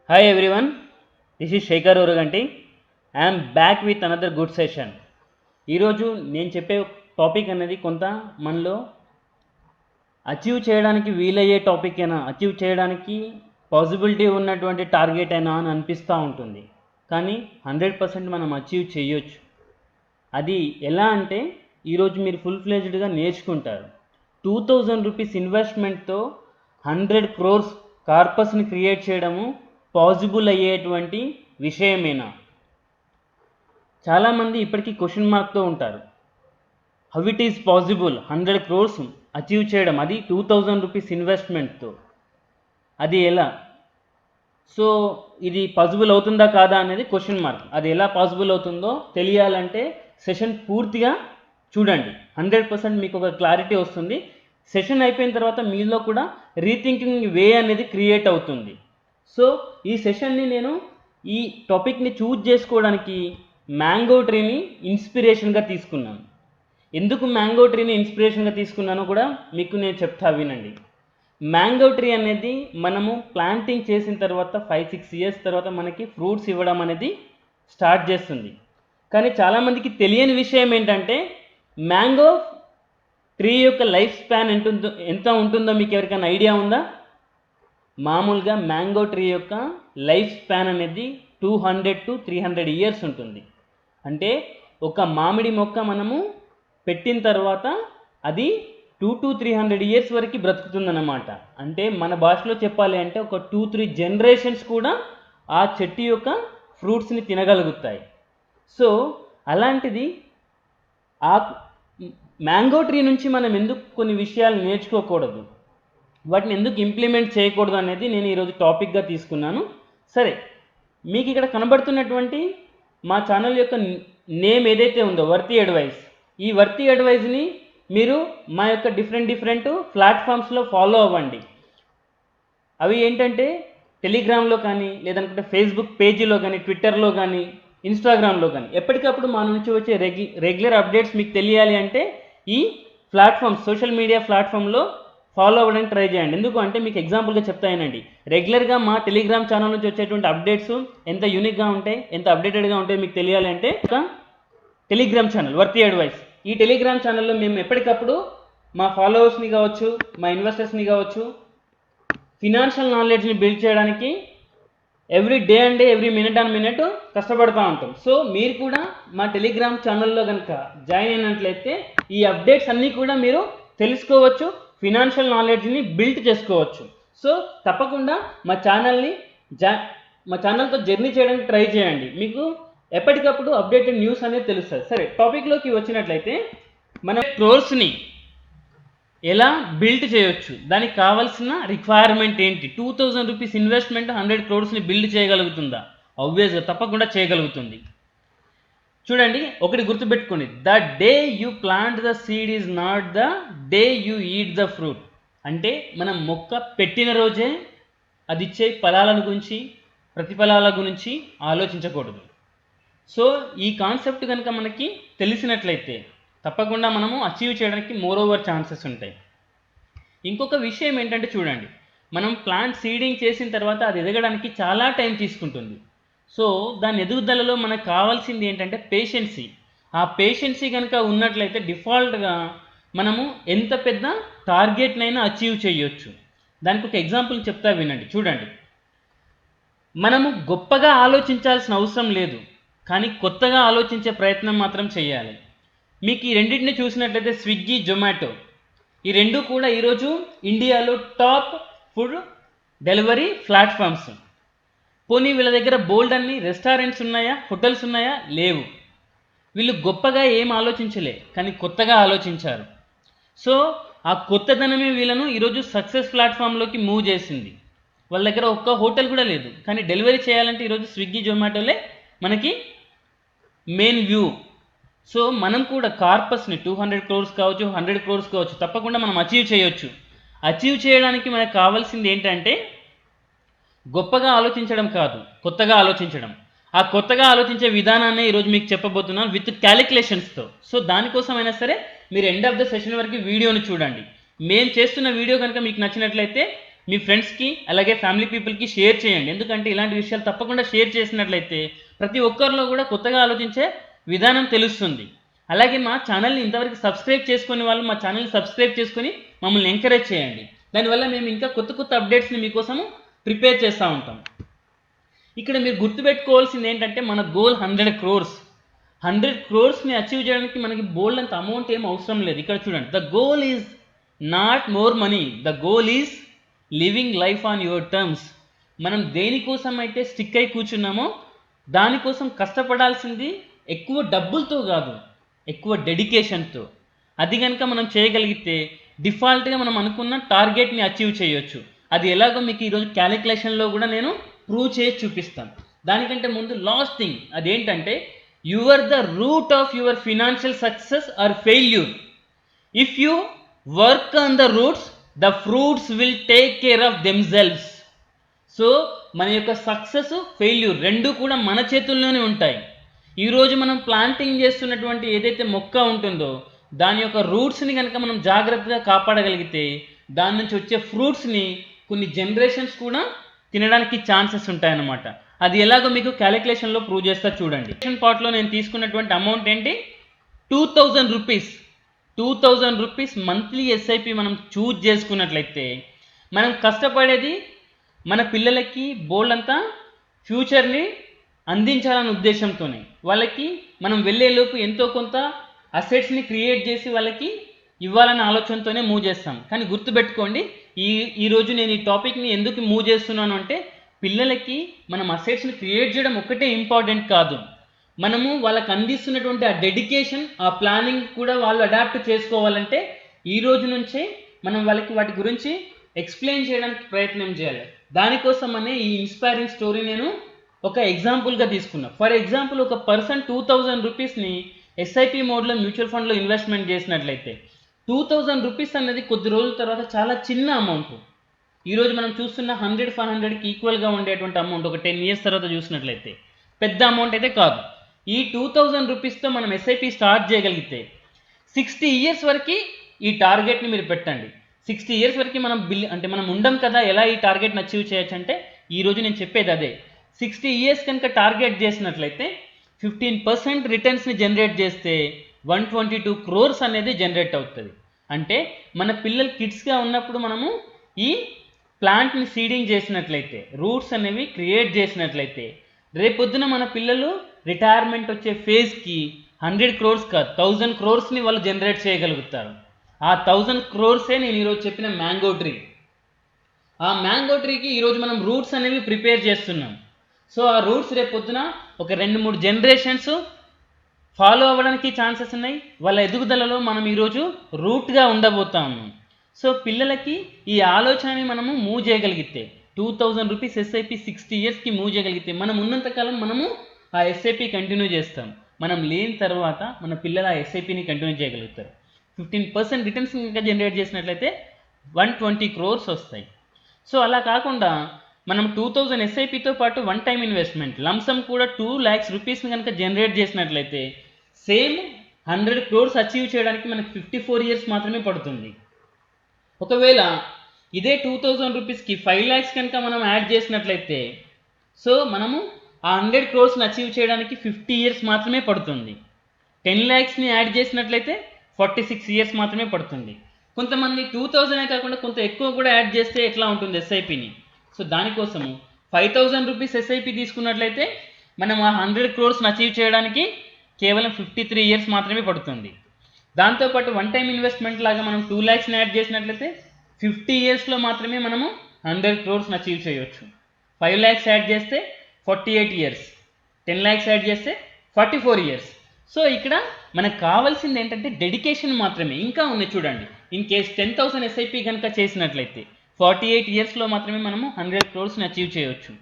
Hi everyone, this is Shekhar Uruganti. I am back with another good session. ఈరోజు నేను చెప్పే topic అనేది కొంత మనలో అచీవ్ చేయడానికి వీలయ్యే టాపిక్ అయినా, అచీవ్ చేయడానికి పాసిబిలిటీ ఉన్నటువంటి టార్గెట్ అయినా అని అనిపిస్తూ ఉంటుంది. కానీ 100% మనం అచీవ్ చేయొచ్చు. అది ఎలా అంటే ఈరోజు మీరు ఫుల్ ఫ్లెజ్డ్గా నేర్చుకుంటారు. 2000 రూపీస్ ఇన్వెస్ట్మెంట్తో 100 క్రోర్స్ కార్పస్ని క్రియేట్ చేయడము పాసిబుల్ అయ్యేటువంటి విషయమేనా? చాలామంది ఇప్పటికీ క్వశ్చన్ మార్క్తో ఉంటారు. How it is possible 100 crores achieve చేయడం, అది 2000 రూపీస్ ఇన్వెస్ట్మెంట్తో, అది ఎలా? సో ఇది పాసిబుల్ అవుతుందా కాదా అనేది క్వశ్చన్ మార్క్. అది ఎలా పాసిబుల్ అవుతుందో తెలియాలంటే సెషన్ పూర్తిగా చూడండి. 100% మీకు ఒక క్లారిటీ వస్తుంది. సెషన్ అయిపోయిన తర్వాత మీలో కూడా రీథింకింగ్ వే అనేది క్రియేట్ అవుతుంది. సో ఈ సెషన్ని నేను ఈ టాపిక్ని చూజ్ చేసుకోవడానికి మ్యాంగో ట్రీని ఇన్స్పిరేషన్గా తీసుకున్నాను. ఎందుకు మ్యాంగో ట్రీని ఇన్స్పిరేషన్గా తీసుకున్నానో కూడా మీకు నేను చెప్తా, వినండి. మ్యాంగో ట్రీ అనేది మనము ప్లాంటింగ్ చేసిన తర్వాత 5-6 ఇయర్స్ తర్వాత మనకి ఫ్రూట్స్ ఇవ్వడం అనేది స్టార్ట్ చేస్తుంది. కానీ చాలామందికి తెలియని విషయం ఏంటంటే మ్యాంగో ట్రీ యొక్క లైఫ్ స్పాన్ ఎంత ఉంటుందో మీకు ఎవరికైనా ఐడియా ఉందా? మామూలుగా మ్యాంగో ట్రీ యొక్క లైఫ్ స్పాన్ అనేది 200 to 300 ఇయర్స్ ఉంటుంది. అంటే ఒక మామిడి మొక్క మనము పెట్టిన తర్వాత అది 2 to 300 ఇయర్స్ వరకు బ్రతుకుతుందన్నమాట. అంటే మన భాషలో చెప్పాలి అంటే ఒక 2-3 జనరేషన్స్ కూడా ఆ చెట్టు యొక్క ఫ్రూట్స్ని తినగలుగుతాయి. సో అలాంటిది ఆ మ్యాంగో ట్రీ నుంచి మనం ఎందుకు కొన్ని విషయాలు నేర్చుకోకూడదు, వాటిని ఎందుకు ఇంప్లిమెంట్ చేయకూడదు అనేది నేను ఈరోజు టాపిక్గా తీసుకున్నాను. సరే, మీకు ఇక్కడ కనబడుతున్నటువంటి మా ఛానల్ యొక్క నేమ్ ఏదైతే ఉందో వర్తి అడ్వైస్, ఈ వర్తి అడ్వైజ్ని మీరు మా యొక్క డిఫరెంట్ ప్లాట్ఫామ్స్లో ఫాలో అవ్వండి. అవి ఏంటంటే టెలిగ్రామ్లో కానీ, లేదనుకుంటే ఫేస్బుక్ పేజీలో కానీ, ట్విట్టర్లో కానీ, ఇన్స్టాగ్రామ్లో కానీ ఎప్పటికప్పుడు మా నుంచి వచ్చే రెగ్యులర్ అప్డేట్స్ మీకు తెలియాలి అంటే ఈ ప్లాట్ఫామ్స్, సోషల్ మీడియా ప్లాట్ఫామ్లో ఫాలో అవ్వడానికి ట్రై చేయండి. ఎందుకు అంటే మీకు ఎగ్జాంపుల్గా చెప్తాయనండి, రెగ్యులర్గా మా టెలిగ్రామ్ ఛానల్ నుంచి వచ్చేటువంటి అప్డేట్స్ ఎంత యూనిక్గా ఉంటాయి, ఎంత అప్డేటెడ్గా ఉంటాయి మీకు తెలియాలి అంటే ఒక టెలిగ్రామ్ ఛానల్ వర్తి అడ్వైస్. ఈ టెలిగ్రామ్ ఛానల్లో మేము ఎప్పటికప్పుడు మా ఫాలోవర్స్ని కావచ్చు, మా ఇన్వెస్టర్స్ని కావచ్చు, ఫినాన్షియల్ నాలెడ్జ్ని బిల్డ్ చేయడానికి every day and day, every minute on minute కష్టపడుతూ ఉంటాం. సో మీరు కూడా మా టెలిగ్రామ్ ఛానల్లో కనుక జాయిన్ అయినట్లయితే ఈ అప్డేట్స్ అన్నీ కూడా మీరు తెలుసుకోవచ్చు, ఫినాన్షియల్ నాలెడ్జ్ని బిల్డ్ చేసుకోవచ్చు. సో తప్పకుండా మా ఛానల్తో జర్నీ చేయడానికి ట్రై చేయండి. మీకు ఎప్పటికప్పుడు అప్డేటెడ్ న్యూస్ అనేది తెలుస్తుంది. సరే, టాపిక్లోకి వచ్చినట్లయితే మన క్రోర్స్ని ఎలా బిల్డ్ చేయొచ్చు, దానికి కావాల్సిన రిక్వైర్మెంట్ ఏంటి? 2000 రూపీస్ ఇన్వెస్ట్మెంట్ 100 క్రోర్స్ని బిల్డ్ చేయగలుగుతుందా? ఆబ్వియస్గా తప్పకుండా చేయగలుగుతుంది. చూడండి, ఒకటి గుర్తుపెట్టుకోండి, the day you plant the seed is not the day you eat the fruit. అంటే మనం మొక్క పెట్టిన రోజే అది ఇచ్చే ఫలాల గురించి, ప్రతిఫలాల గురించి ఆలోచించకూడదు. సో ఈ కాన్సెప్ట్ కనుక మనకి తెలిసినట్లయితే తప్పకుండా మనము అచీవ్ చేయడానికి మోర్ ఛాన్సెస్ ఉంటాయి. ఇంకొక విషయం ఏంటంటే చూడండి, మనం ప్లాంట్ సీడింగ్ చేసిన తర్వాత అది ఎదగడానికి చాలా టైం తీసుకుంటుంది. సో దాని ఎదుగుదలలో మనకు కావాల్సింది ఏంటంటే పేషెన్సీ. ఆ పేషెన్సీ కనుక ఉన్నట్లయితే డిఫాల్ట్గా మనము ఎంత పెద్ద టార్గెట్నైనా అచీవ్ చేయొచ్చు. దానికి ఒక ఎగ్జాంపుల్ చెప్తా, వినండి. చూడండి, మనము గొప్పగా ఆలోచించాల్సిన అవసరం లేదు, కానీ కొత్తగా ఆలోచించే ప్రయత్నం మాత్రం చేయాలి. మీకు ఈ రెండింటిని చూసినట్లయితే స్విగ్గీ, జొమాటో, ఈ రెండు కూడా ఈరోజు ఇండియాలో టాప్ ఫుడ్ డెలివరీ ప్లాట్ఫామ్స్. పోనీ వీళ్ళ దగ్గర బోల్డ్ అన్ని రెస్టారెంట్స్ ఉన్నాయా, హోటల్స్ ఉన్నాయా? లేవు. వీళ్ళు గొప్పగా ఏం ఆలోచించలే, కానీ కొత్తగా ఆలోచించారు. సో ఆ కొత్తదనమే వీళ్ళను ఈరోజు సక్సెస్ ప్లాట్ఫామ్లోకి మూవ్ చేసింది. వాళ్ళ దగ్గర ఒక్క హోటల్ కూడా లేదు, కానీ డెలివరీ చేయాలంటే ఈరోజు స్విగ్గీ, జొమాటోలే మనకి మెయిన్ వ్యూ. సో మనం కూడా కార్పస్ని 200 క్రోర్స్ కావచ్చు, 100 క్రోర్స్ కావచ్చు, తప్పకుండా మనం అచీవ్ చేయొచ్చు. అచీవ్ చేయడానికి మనకు కావాల్సింది ఏంటంటే గొప్పగా ఆలోచించడం కాదు, కొత్తగా ఆలోచించడం. ఆ కొత్తగా ఆలోచించే విధానాన్ని ఈరోజు మీకు చెప్పబోతున్నాను విత్ క్యాలిక్యులేషన్స్తో. సో దానికోసమైనా సరే మీరు ఎండ్ ఆఫ్ ద సెషన్ వరకు వీడియోని చూడండి. మేము చేస్తున్న వీడియో కనుక మీకు నచ్చినట్లయితే మీ ఫ్రెండ్స్కి అలాగే ఫ్యామిలీ పీపుల్కి షేర్ చేయండి. ఎందుకంటే ఇలాంటి విషయాలు తప్పకుండా షేర్ చేసినట్లయితే ప్రతి ఒక్కరిలో కూడా కొత్తగా ఆలోచించే విధానం తెలుస్తుంది. అలాగే మా ఛానల్ని ఇంతవరకు సబ్స్క్రైబ్ చేసుకునే వాళ్ళు మా ఛానల్ని సబ్స్క్రైబ్ చేసుకొని మమ్మల్ని ఎంకరేజ్ చేయండి. దానివల్ల మేము ఇంకా కొత్త కొత్త అప్డేట్స్ని మీకోసము ప్రిపేర్ చేస్తూ ఉంటాం. ఇక్కడ మీరు గుర్తుపెట్టుకోవాల్సింది ఏంటంటే మన గోల్ 100 crores. 100 crores అచీవ్ చేయడానికి మనకి బోల్డ్ అంత అమౌంట్ ఏం అవసరం లేదు. ఇక్కడ చూడండి, the goal is not more money, the goal is living life on your terms. మనం దేనికోసం అయితే స్టిక్ అయి కూర్చున్నామో దానికోసం కష్టపడాల్సింది ఎక్కువ డబ్బులతో కాదు, ఎక్కువ డెడికేషన్తో. అది కనుక మనం చేయగలిగితే డిఫాల్ట్గా మనం అనుకున్న టార్గెట్ని అచీవ్ చేయొచ్చు. అది ఎలాగో మీకు ఈరోజు క్యాలిక్యులేషన్లో కూడా నేను ప్రూవ్ చేసి చూపిస్తాను. దానికంటే ముందు లాస్ట్ థింగ్ అదేంటంటే, you are the root of your financial success or failure. If you work on the roots, the fruits will take care of themselves. So మన యొక్క సక్సెస్ ఫెయిల్యూర్ రెండు కూడా మన చేతుల్లోనే ఉంటాయి. ఈరోజు మనం ప్లాంటింగ్ చేస్తున్నటువంటి ఏదైతే మొక్క ఉంటుందో దాని యొక్క రూట్స్ని కనుక మనం జాగ్రత్తగా కాపాడగలిగితే దాని నుంచి వచ్చే ఫ్రూట్స్ని కొన్ని జనరేషన్స్ కూడా తినడానికి ఛాన్సెస్ ఉంటాయన్నమాట. అది ఎలాగో మీకు క్యాలిక్యులేషన్లో ప్రూవ్ చేస్తా చూడండి. పార్ట్లో నేను తీసుకున్నటువంటి అమౌంట్ ఏంటి, 2000 రూపీస్. 2000 రూపీస్ మంత్లీ ఎస్ఐపి మనం చూజ్ చేసుకున్నట్లయితే మనం కష్టపడేది మన పిల్లలకి బోల్డ్ అంతా ఫ్యూచర్ని అందించాలనే ఉద్దేశంతోనే, వాళ్ళకి మనం వెళ్ళేలోపు ఎంతో కొంత అసెట్స్ని క్రియేట్ చేసి వాళ్ళకి ఇవ్వాలనే ఆలోచనతోనే మూవ్ చేస్తాం. కానీ గుర్తుపెట్టుకోండి, ఈరోజు నేను ఈ టాపిక్ని ఎందుకు మూవ్ చేస్తున్నాను అంటే, పిల్లలకి మనం అసెట్స్ని క్రియేట్ చేయడం ఒక్కటే ఇంపార్టెంట్ కాదు, మనము వాళ్ళకి అందిస్తున్నటువంటి ఆ డెడికేషన్, ఆ ప్లానింగ్ కూడా వాళ్ళు అడాప్ట్ చేసుకోవాలంటే ఈ రోజు నుంచే మనం వాళ్ళకి వాటి గురించి ఎక్స్ప్లెయిన్ చేయడానికి ప్రయత్నం చేయాలి. దానికోసమనే ఈ ఇన్స్పైరింగ్ స్టోరీ నేను ఒక ఎగ్జాంపుల్గా తీసుకున్నా. ఫర్ ఎగ్జాంపుల్, ఒక పర్సన్ 2000 రూపీస్ని ఎస్ఐపి మోడ్లో మ్యూచువల్ ఫండ్లో ఇన్వెస్ట్మెంట్ చేసినట్లయితే 2000 రూపీస్ అనేది కొద్ది రోజుల తర్వాత చాలా చిన్న అమౌంట్. ఈరోజు మనం చూస్తున్న 100-500కి ఈక్వల్గా ఉండేటువంటి అమౌంట్ ఒక 10 years తర్వాత చూసినట్లయితే పెద్ద అమౌంట్ అయితే కాదు. ఈ 2000 రూపీస్తో మనం ఎస్ఐపి స్టార్ట్ చేయగలిగితే 60 years వరకు ఈ టార్గెట్ని మీరు పెట్టండి. 60 years వరకు మనం మనం ఉండం కదా, ఎలా ఈ టార్గెట్ని అచీవ్ చేయొచ్చు అంటే ఈరోజు నేను చెప్పేది అదే. 60 years కనుక టార్గెట్ చేసినట్లయితే 15% రిటర్న్స్ని జనరేట్ చేస్తే 122 crores అనేది జనరేట్ అవుతుంది. అంటే మన పిల్లలు కిడ్స్గా ఉన్నప్పుడు మనము ఈ ప్లాంట్ని సీడింగ్ చేసినట్లయితే, రూట్స్ అనేవి క్రియేట్ చేసినట్లయితే, రేపొద్దున మన పిల్లలు రిటైర్మెంట్ వచ్చే ఫేజ్కి 100 crores కాదు 1000 crores వాళ్ళు జనరేట్ చేయగలుగుతారు. ఆ 1000 crores నేను ఈరోజు చెప్పిన మ్యాంగో ట్రీ. ఆ మ్యాంగో ట్రీకి ఈరోజు మనం రూట్స్ అనేవి ప్రిపేర్ చేస్తున్నాం. సో ఆ రూట్స్ రేపొద్దున ఒక 2-3 జనరేషన్స్ ఫాలో అవ్వడానికి ఛాన్సెస్ ఉన్నాయి. వాళ్ళ ఎదుగుదలలో మనం ఈరోజు రూట్గా ఉండబోతాము. సో పిల్లలకి ఈ ఆలోచనని మనము మూవ్ చేయగలిగితే 2000 రూపీస్ ఎస్ఐపి 60 yearsకి మూవ్ చేయగలిగితే మనం ఉన్నంతకాలం మనము ఆ ఎస్ఐపి కంటిన్యూ చేస్తాం. మనం లేని తర్వాత మన పిల్లలు ఆ ఎస్ఐపిని కంటిన్యూ చేయగలుగుతారు. 15% రిటర్న్స్ ఇంకా జనరేట్ చేసినట్లయితే 120 crores వస్తాయి. సో అలా కాకుండా మనం 2000 ఎస్ఐపితో పాటు వన్ టైం ఇన్వెస్ట్మెంట్ లంసమ్ కూడా 2 lakhs రూపీస్ని కనుక జనరేట్ చేసినట్లయితే సేమ్ 100 crores అచీవ్ చేయడానికి మనకు 54 years మాత్రమే పడుతుంది. ఒకవేళ ఇదే 2000 రూపీస్కి 5 lakhs కనుక మనం యాడ్ చేసినట్లయితే సో మనము ఆ 100 crores అచీవ్ చేయడానికి 50 years మాత్రమే పడుతుంది. 10 lakhsని యాడ్ చేసినట్లయితే 46 years మాత్రమే పడుతుంది. కొంతమంది 2000 కాకుండా కొంత ఎక్కువ కూడా యాడ్ చేస్తే ఎట్లా ఉంటుంది ఎస్ఐపిని. సో దానికోసము 5000 రూపీస్ ఎస్ఐపి తీసుకున్నట్లయితే మనం ఆ 100 crores అచీవ్ చేయడానికి కేవలం 53 years మాత్రమే పడుతుంది. దాంతోపాటు వన్ టైం ఇన్వెస్ట్మెంట్ లాగా మనం 2 lakhsని యాడ్ చేసినట్లయితే 50 yearsలో మాత్రమే మనము 100 crores అచీవ్ చేయవచ్చు. 5 lakhs యాడ్ చేస్తే 48 years, 10 lakhs యాడ్ చేస్తే 44 years. సో ఇక్కడ మనకు కావాల్సింది ఏంటంటే డెడికేషన్ మాత్రమే. ఇంకా ఉన్నాయి చూడండి, ఇన్ కేస్ 10,000 ఎస్ఐపి కనుక చేసినట్లయితే 48 yearsలో మాత్రమే మనము 100 crores అచీవ్ చేయవచ్చు.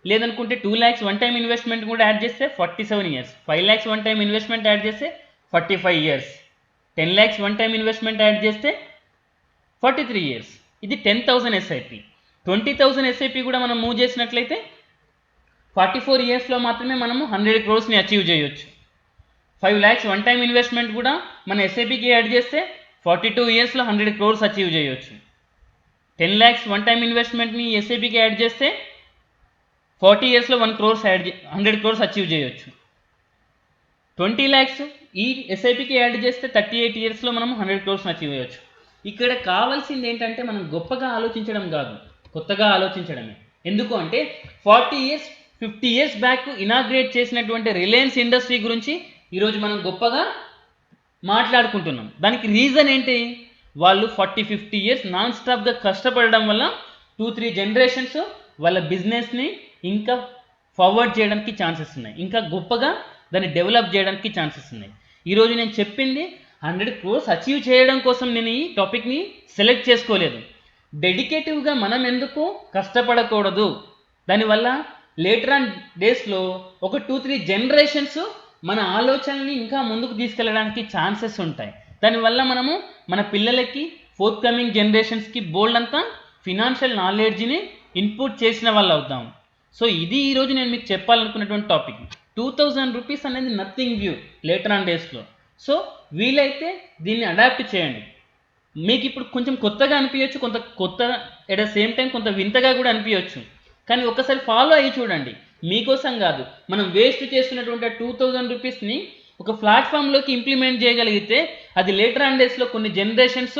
లేదనుకుంటే 2 lakhs వన్ టైం ఇన్వెస్ట్మెంట్ కూడా యాడ్ చేస్తే 47 years, 5 lakhs one time investment add చేస్తే 45 years, 10 lakhs one time investment add చేస్తే 43 years. ఇది 10,000 ఎస్ఐపి. 20,000 ఎస్ఐపి కూడా మనం మూవ్ చేసినట్లయితే 44 yearsలో మాత్రమే మనము 100 crores అచీవ్ చేయొచ్చు. 5 lakhs వన్ టైం ఇన్వెస్ట్మెంట్ కూడా మన ఎస్ఐపికి యాడ్ చేస్తే 42 yearsలో 100 crores అచీవ్ చేయొచ్చు. 10 lakhs వన్ టైం ఇన్వెస్ట్మెంట్ని ఎస్ఐపికి యాడ్ చేస్తే 40 yearsలో 1 crores 100 crores అచీవ్ చేయొచ్చు. 20 lakhs ఈ ఎస్ఐపికి యాడ్ చేస్తే 38 yearsలో మనం 100 crores అచీవ్ చేయొచ్చు. ఇక్కడ కావాల్సింది ఏంటంటే మనం గొప్పగా ఆలోచించడం కాదు, కొత్తగా ఆలోచించడమే. ఎందుకు అంటే 40 years 50 years బ్యాక్ ఇనాగ్రేట్ చేసినటువంటి రిలయన్స్ ఇండస్ట్రీ గురించి ఈరోజు మనం గొప్పగా మాట్లాడుకుంటున్నాం. దానికి రీజన్ ఏంటి? వాళ్ళు 40-50 years నాన్ స్టాప్గా కష్టపడడం వల్ల 2-3 generations వాళ్ళ బిజినెస్ని ఇంకా ఫార్వర్డ్ చేయడానికి ఛాన్సెస్ ఉన్నాయి, ఇంకా గొప్పగా దాన్ని డెవలప్ చేయడానికి ఛాన్సెస్ ఉన్నాయి. ఈరోజు నేను చెప్పింది 100 crores అచీవ్ చేయడం కోసం నేను ఈ టాపిక్ని సెలెక్ట్ చేసుకోలేదు. డెడికేటివ్గా మనం ఎందుకు కష్టపడకూడదు, దానివల్ల లేటర్ ఆన్ డేస్లో ఒక 2-3 generations మన ఆలోచనల్ని ఇంకా ముందుకు తీసుకెళ్ళడానికి ఛాన్సెస్ ఉంటాయి. దానివల్ల మనము మన పిల్లలకి ఫోర్త్ కమింగ్ జనరేషన్స్కి బోల్డ్ అంతా ఫినాన్షియల్ నాలెడ్జ్ని ఇన్పుట్ చేసిన వాళ్ళు అవుతాం. సో ఇది ఈరోజు నేను మీకు చెప్పాలనుకున్నటువంటి టాపిక్. 2000 rupees అనేది నథింగ్ వ్యూ లేటర్ ఆన్ డేస్లో. సో వీలైతే దీన్ని అడాప్ట్ చేయండి. మీకు ఇప్పుడు కొంచెం కొత్తగా అనిపించవచ్చు, కొంత కొత్త ఎట్ ద సేమ్ టైం కొంత వింతగా కూడా అనిపించవచ్చు. కానీ ఒక్కసారి ఫాలో అయ్యి చూడండి. మీకోసం కాదు, మనం వేస్ట్ చేస్తున్నటువంటి 2000 రూపీస్ని ఒక ప్లాట్ఫామ్లోకి ఇంప్లిమెంట్ చేయగలిగితే అది లేటర్ ఆన్ డేస్లో కొన్ని జనరేషన్స్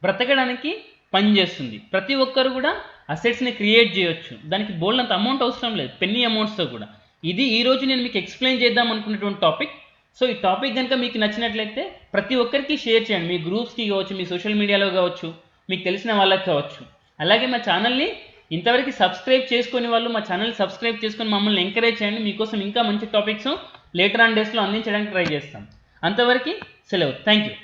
బ్రతకడానికి పనిచేస్తుంది. ప్రతి ఒక్కరు కూడా అసెట్స్ని క్రియేట్ చేయొచ్చు. దానికి బోల్డ్ అంత అమౌంట్ అవసరం లేదు, పెన్నీ అమౌంట్స్తో కూడా. ఇది ఈరోజు నేను మీకు ఎక్స్ప్లెయిన్ చేద్దాం అనుకున్నటువంటి టాపిక్. సో ఈ టాపిక్ కనుక మీకు నచ్చినట్లయితే ప్రతి ఒక్కరికి షేర్ చేయండి, మీ గ్రూప్స్కి కావచ్చు, మీ సోషల్ మీడియాలో కావచ్చు, మీకు తెలిసిన వాళ్ళకి కావచ్చు. అలాగే మా ఛానల్ని ఇంతవరకు సబ్స్క్రైబ్ చేసుకునే వాళ్ళు మా ఛానల్ సబ్స్క్రైబ్ చేసుకొని మమ్మల్ని ఎంకరేజ్ చేయండి. మీకోసం ఇంకా మంచి టాపిక్స్ లేటర్ ఆన్ డేస్లో అందించడానికి ట్రై చేస్తాం. అంతవరకు సెలవు. Thank you.